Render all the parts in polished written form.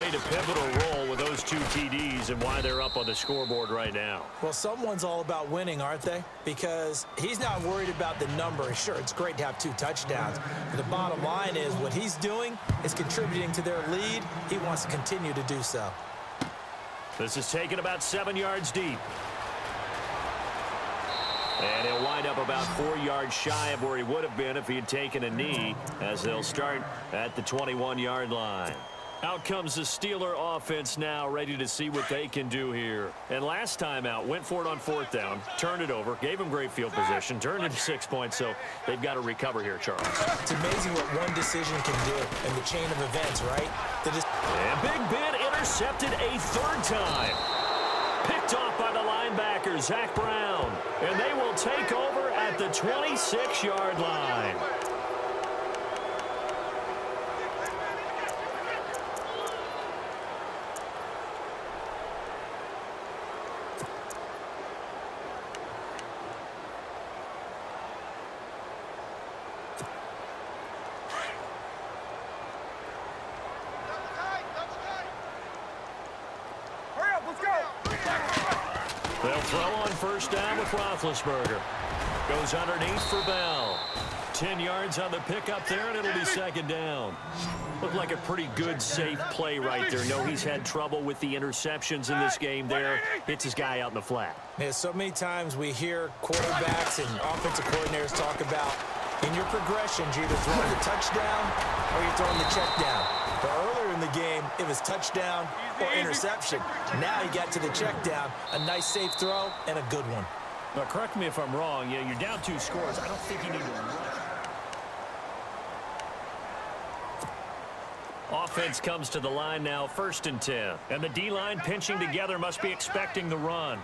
played a pivotal role with those 2 TDs and why they're up on the scoreboard right now. Well, someone's all about winning, aren't they? Because he's not worried about the number. Sure, it's great to have 2 touchdowns. But the bottom line is what he's doing is contributing to their lead. He wants to continue to do so. This is taken about 7 yards deep. And he'll wind up about 4 yards shy of where he would have been if he had taken a knee, as they'll start at the 21-yard line. Out comes the Steeler offense now, ready to see what they can do here. And last time out, went for it on 4th down, turned it over, gave him great field position, turned into 6 points, so they've got to recover here, Charles. It's amazing what one decision can do in the chain of events, right? And Big Ben intercepted a 3rd time. Picked off by the linebacker, Zach Brown. And they will take over at the 26-yard line. They'll throw on 1st down with Roethlisberger. Goes underneath for Bell. 10 yards on the pickup there, and it'll be 2nd down. Looked like a pretty good, safe play right there. No, he's had trouble with the interceptions in this game there. Hits his guy out in the flat. Yeah, so many times we hear quarterbacks and offensive coordinators talk about in your progressions, you're either throwing the touchdown or you're throwing the check down. But earlier in the game, it was touchdown or interception. Now you got to the check down, a nice safe throw, and a good one. Now, correct me if I'm wrong. Yeah, you're down 2 scores. I don't think you need to rush. Offense comes to the line now, 1st and 10. And the D-line pinching together must be expecting the run.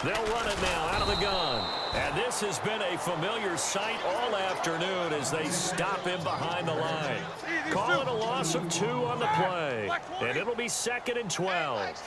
They'll run it now out of the gun. And this has been a familiar sight all afternoon as they stop him behind the line. Call it a loss of 2 on the play. And it'll be 2nd and 12.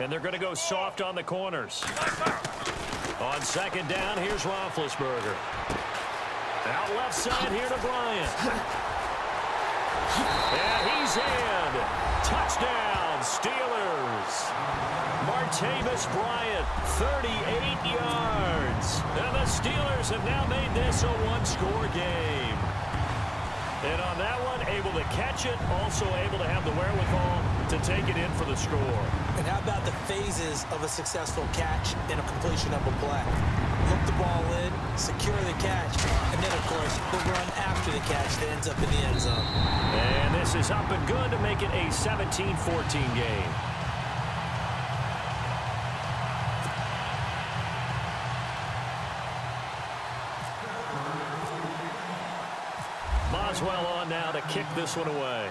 And they're going to go soft on the corners. On 2nd down, here's Roethlisberger. Out left side here to Bryant. And he's in. Touchdown, Steelers. Martavis Bryant, 38 yards. And the Steelers have now made this a 1-score game. And on that one, able to catch it, also able to have the wherewithal to take it in for the score. And how about the phases of a successful catch and a completion of a play? Hook the ball in, secure the catch, and then, of course, the run after the catch that ends up in the end zone. And this is up and good to make it a 17-14 game. Boswell on now to kick this one away.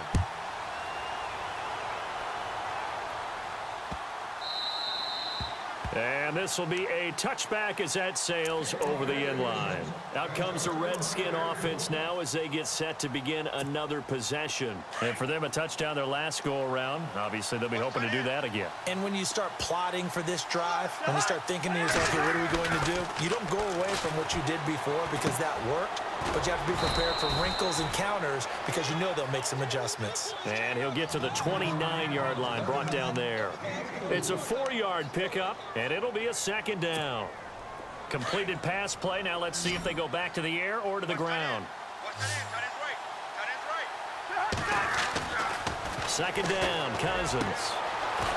And this will be a touchback as that sails over the end line. Out comes the Redskin offense now as they get set to begin another possession. And for them, a touchdown their last go-around. Obviously, they'll be hoping to do that again. And when you start plotting for this drive, when you start thinking to yourself, okay, what are we going to do? You don't go away from what you did before because that worked. But you have to be prepared for wrinkles and counters because you know they'll make some adjustments. And he'll get to the 29-yard line, brought down there. It's a 4-yard pickup, and it'll be a 2nd down. Completed pass play. Now let's see if they go back to the air or to the ground. 2nd down, Cousins.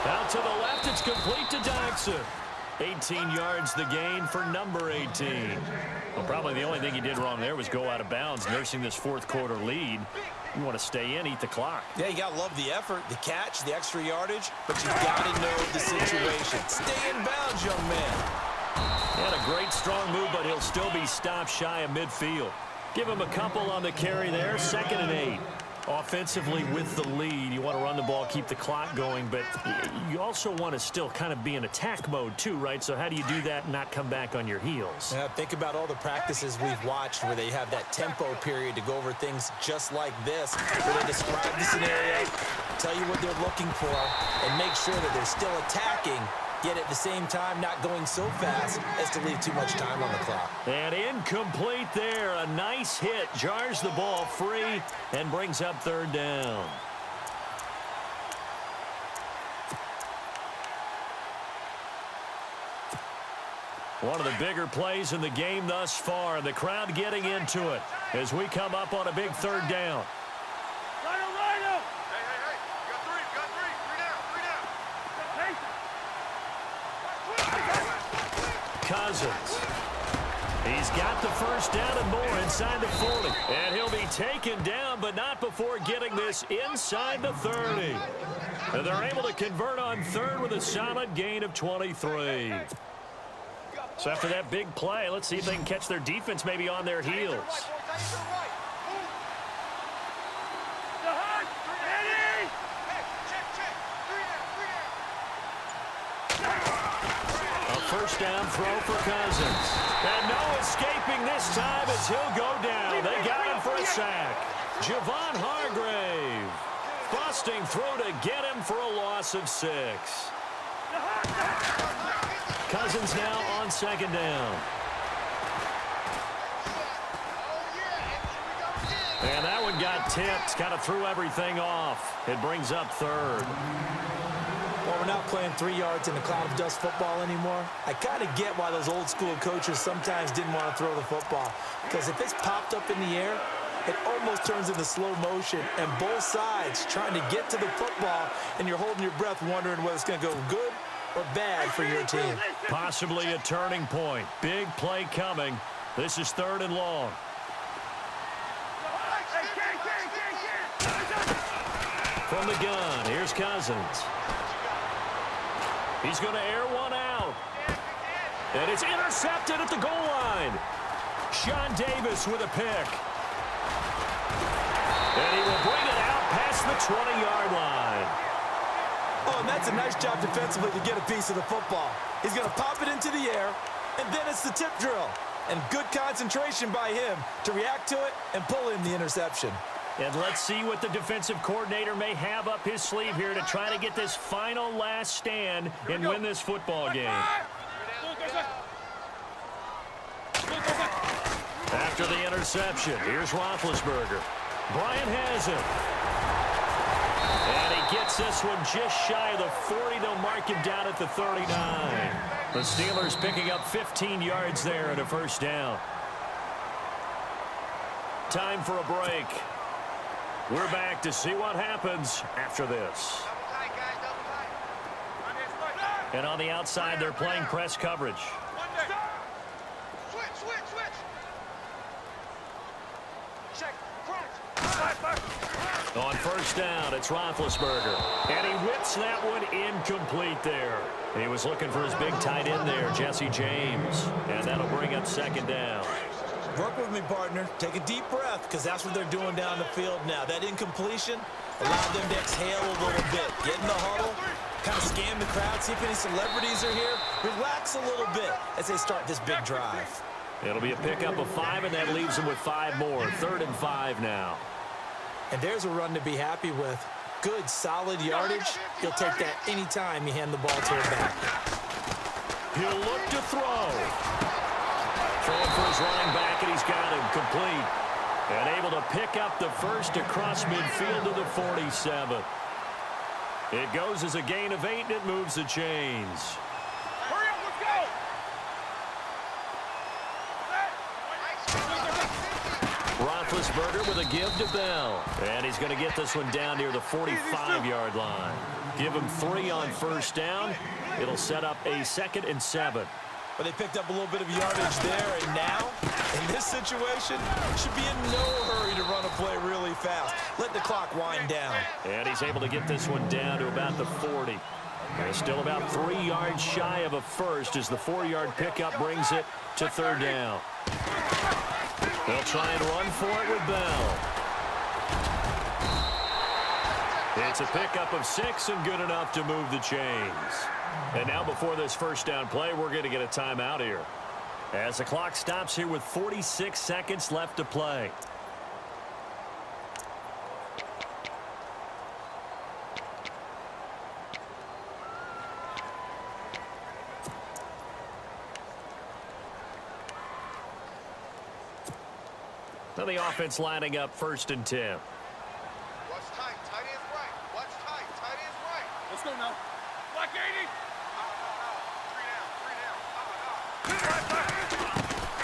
Out to the left, it's complete to Dodson. 18 yards the gain for number 18. Well, probably the only thing he did wrong there was go out of bounds, nursing this 4th quarter lead. You want to stay in, eat the clock. Yeah, you got to love the effort, the catch, the extra yardage, but you got to know the situation. Stay in bounds, young man. He had a great, strong move, but he'll still be stopped shy of midfield. Give him a couple on the carry there, 2nd and 8. Offensively with the lead, you want to run the ball, keep the clock going, but you also want to still kind of be in attack mode too, right? So how do you do that and not come back on your heels? Yeah, think about all the practices we've watched where they have that tempo period to go over things just like this, where they describe the scenario, tell you what they're looking for, and make sure that they're still attacking yet at the same time not going so fast as to leave too much time on the clock. And incomplete there. A nice hit. Jars the ball free and brings up third down. One of the bigger plays in the game thus far. The crowd getting into it as we come up on a big third down. Cousins. He's got the first down and more inside the 40. And he'll be taken down, but not before getting this inside the 30. And they're able to convert on third with a solid gain of 23. So after that big play, let's see if they can catch their defense maybe on their heels. First down throw for Cousins. And no escaping this time as he'll go down. They got him for a sack. Javon Hargrave busting through to get him for a loss of 6. Cousins now on second down. And that one got tipped. Kind of threw everything off. It brings up third. Well, we're not playing 3 yards in a cloud of dust football anymore. I kind of get why those old school coaches sometimes didn't want to throw the football. Because if it's popped up in the air, it almost turns into slow motion. And both sides trying to get to the football, and you're holding your breath wondering whether it's going to go good or bad for your team. Possibly a turning point. Big play coming. This is third and long. From the gun, here's Cousins. He's going to air one out. And it's intercepted at the goal line. Sean Davis with a pick. And he will bring it out past the 20-yard line. Oh, and that's a nice job defensively to get a piece of the football. He's going to pop it into the air, and then it's the tip drill. And good concentration by him to react to it and pull in the interception. And let's see what the defensive coordinator may have up his sleeve here to try to get this final last stand and win this football game. After the interception, here's Roethlisberger. Bryant has it. And he gets this one just shy of the 40. They'll mark him down at the 39. The Steelers picking up 15 yards there and a first down. Time for a break. We're back to see what happens after this. And on the outside, they're playing press coverage. On first down, it's Roethlisberger. And he whips that one incomplete there. He was looking for his big tight end there, Jesse James. And that'll bring up second down. Work with me, partner. Take a deep breath, because that's what they're doing down the field now. That incompletion allowed them to exhale a little bit. Get in the huddle, kind of scan the crowd, see if any celebrities are here. Relax a little bit as they start this big drive. It'll be a pickup of 5, and that leaves them with 5 more. 3rd and 5 now. And there's a run to be happy with. Good, solid yardage. He'll take that anytime you hand the ball to him back. He'll look to throw. Throwing for his running back, and he's got him complete. And able to pick up the first across midfield to the 47. It goes as a gain of 8, and it moves the chains. Hurry up, let's go! Roethlisberger with a give to Bell. And he's going to get this one down near the 45-yard line. Give him 3 on first down. It'll set up a 2nd and 7. But they picked up a little bit of yardage there, and now, in this situation, should be in no hurry to run a play really fast. Let the clock wind down. And he's able to get this one down to about the 40. And still about 3 yards shy of a first as the 4-yard pickup brings it to 3rd down. They'll try and run for it with Bell. It's a pickup of 6 and good enough to move the chains. And now before this first down play, we're going to get a timeout here. As the clock stops here with 46 seconds left to play. Now the offense lining up 1st and 10. Watch tight. Tight ends right. Watch tight. Tight ends right. Let's go now. Black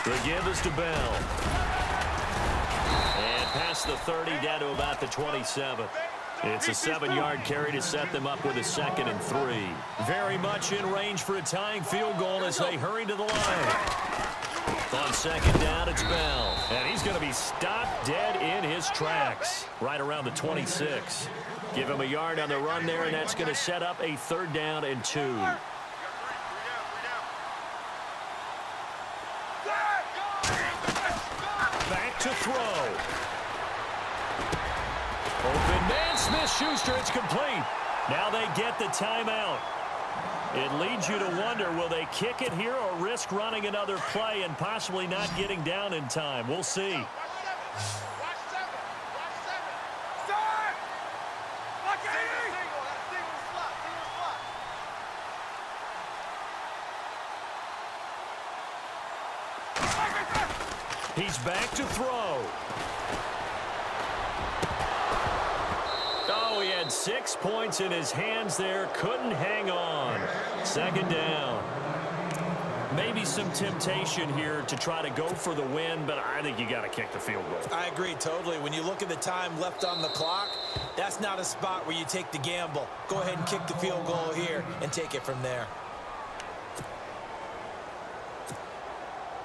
80. The give is to Bell. And past the 30 down to about the 27. It's a 7-yard carry to set them up with a 2nd and 3. Very much in range for a tying field goal as they hurry to the line. On 2nd down, it's Bell. And he's going to be stopped dead in his tracks right around the 26. Give him a yard on the run there, and that's going to set up a 3rd down and 2. Back to throw. Open man, Smith-Schuster, it's complete. Now they get the timeout. It leads you to wonder, will they kick it here or risk running another play and possibly not getting down in time? We'll see. He's back to throw. Oh, he had 6 points in his hands there. Couldn't hang on. 2nd down. Maybe some temptation here to try to go for the win, but I think you got to kick the field goal. I agree totally. When you look at the time left on the clock, that's not a spot where you take the gamble. Go ahead and kick the field goal here and take it from there.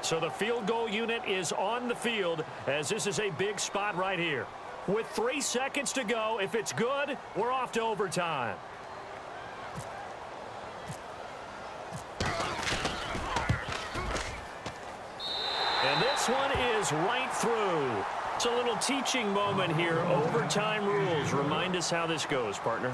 So the field goal unit is on the field as this is a big spot right here. With 3 seconds to go, if it's good, we're off to overtime. And this one is right through. It's a little teaching moment here. Overtime rules. Remind us how this goes, partner.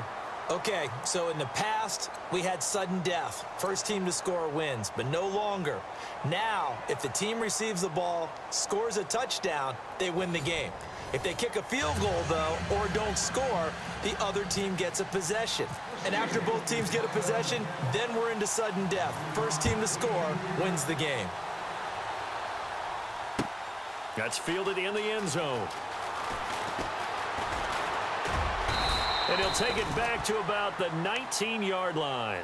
Okay, so in the past, we had sudden death. First team to score wins, but no longer. Now, if the team receives the ball, scores a touchdown, they win the game. If they kick a field goal, though, or don't score, the other team gets a possession. And after both teams get a possession, then we're into sudden death. First team to score wins the game. That's fielded in the end zone. And he'll take it back to about the 19-yard line.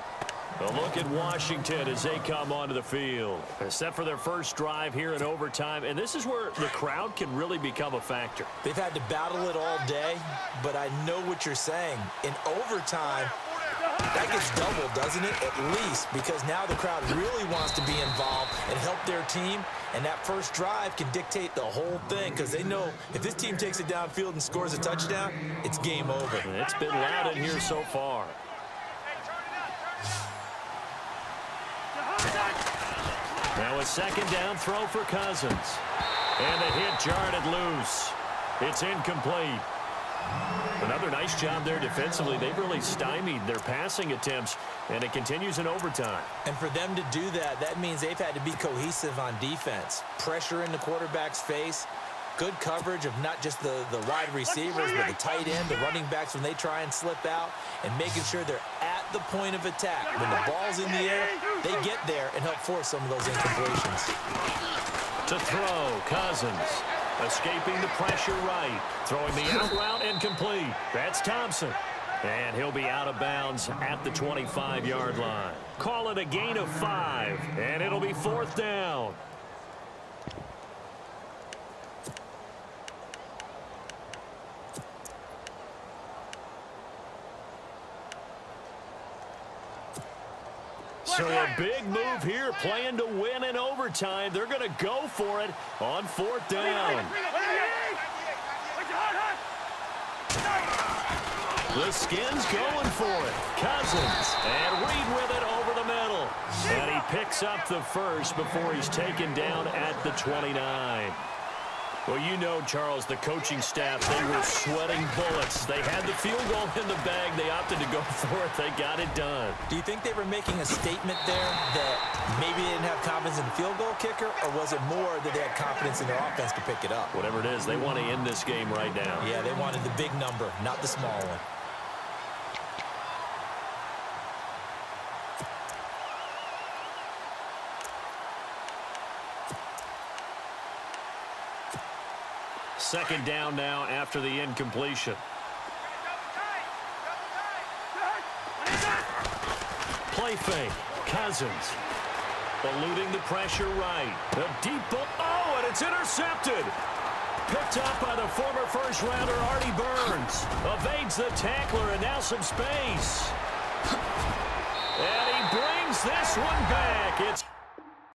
A look at Washington as they come onto the field. Set for their first drive here in overtime. And this is where the crowd can really become a factor. They've had to battle it all day, but I know what you're saying. In overtime, that gets doubled, doesn't it? At least, because now the crowd really wants to be involved and help their team. And that first drive can dictate the whole thing because they know if this team takes it downfield and scores a touchdown, it's game over. It's been loud in here so far. Now a 2nd down throw for Cousins. And the hit jarred it loose. It's incomplete. Another nice job there defensively. They've really stymied their passing attempts, and it continues in overtime. And for them to do that, that means they've had to be cohesive on defense. Pressure in the quarterback's face. Good coverage of not just the wide receivers, but the tight end, the running backs when they try and slip out, and making sure they're at the point of attack. When the ball's in the air, they get there and help force some of those incompletions. To throw, Cousins. Escaping the pressure right. Throwing the out route and complete. That's Thompson. And he'll be out of bounds at the 25-yard line. Call it a gain of 5, and it'll be 4th down. So a big move here, playing to win in overtime. They're going to go for it on 4th down. The Skins going for it. Cousins, and Reed with it over the middle. And he picks up the first before he's taken down at the 29. Well, you know, Charles, the coaching staff, they were sweating bullets. They had the field goal in the bag. They opted to go for it. They got it done. Do you think they were making a statement there that maybe they didn't have confidence in the field goal kicker, or was it more that they had confidence in their offense to pick it up? Whatever it is, they want to end this game right now. Yeah, they wanted the big number, not the small one. second down now after the incompletion. Play fake. Cousins. Eluding the pressure right. The deep ball. Oh, and it's intercepted. Picked up by the former first-rounder Artie Burns. Evades the tackler and now some space. And he brings this one back. It's